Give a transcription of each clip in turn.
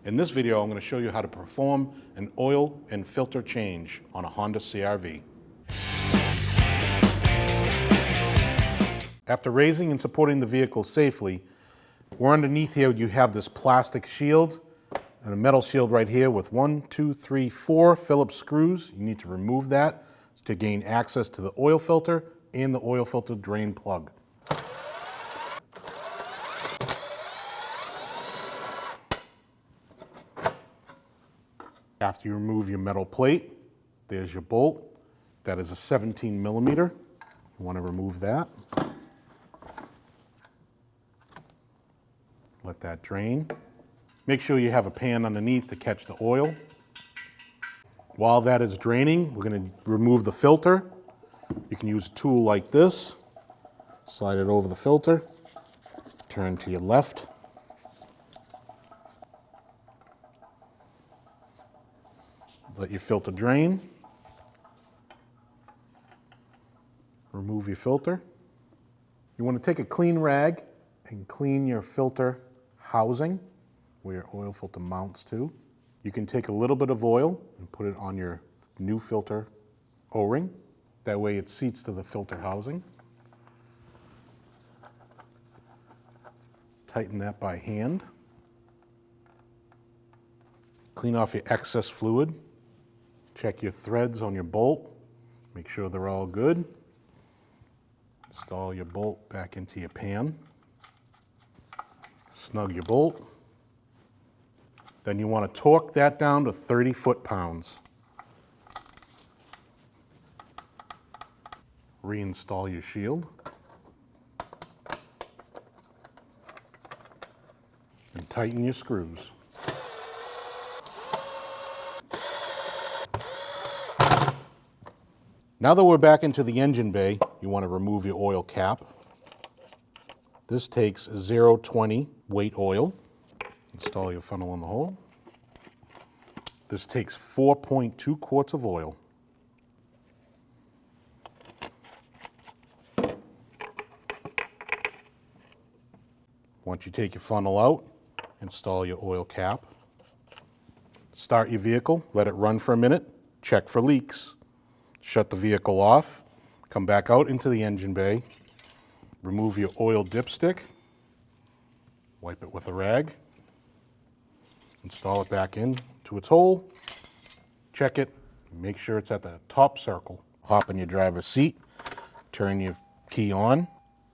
In this video, I'm going to show you how to perform an oil and filter change on a Honda CR-V. After raising and supporting the vehicle safely, we're underneath here, you have this plastic shield and a metal shield right here with 4 Phillips screws. You need to remove that to gain access to the oil filter and the oil filter drain plug. After you remove your metal plate, there's your bolt. That is a 17 millimeter. You want to remove that. Let that drain. Make sure you have a pan underneath to catch the oil. While that is draining, we're going to remove the filter. You can use a tool like this. Slide it over the filter. Turn to your left. Let your filter drain. Remove your filter. You want to take a clean rag and clean your filter housing where your oil filter mounts to. You can take a little bit of oil and put it on your new filter O-ring. That way it seats to the filter housing. Tighten that by hand. Clean off your excess fluid. Check your threads on your bolt. Make sure they're all good. Install your bolt back into your pan. Snug your bolt. Then you want to torque that down to 30 foot-pounds. Reinstall your shield. And tighten your screws. Now that we're back into the engine bay, you want to remove your oil cap. This takes 0.20 weight oil. Install your funnel in the hole. This takes 4.2 quarts of oil. Once you take your funnel out, install your oil cap. Start your vehicle, let it run for a minute, check for leaks. Shut the vehicle off, come back out into the engine bay, remove your oil dipstick, wipe it with a rag, install it back in to its hole, check it, make sure it's at the top circle. Hop in your driver's seat, turn your key on,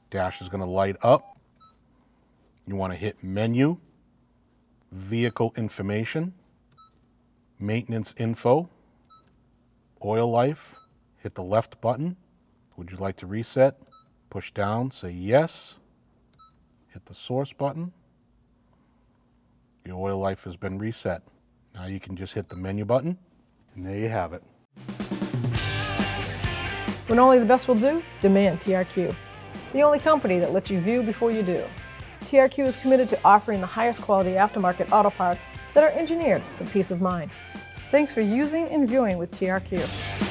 dash is going to light up. You want to hit Menu, Vehicle Information, Maintenance Info, Oil Life. Hit the left button. Would you like to reset? Push down, say yes. Hit the source button. Your oil life has been reset. Now you can just hit the menu button, and there you have it. When only the best will do, demand TRQ. The only company that lets you view before you do. TRQ is committed to offering the highest quality aftermarket auto parts that are engineered for peace of mind. Thanks for using and viewing with TRQ.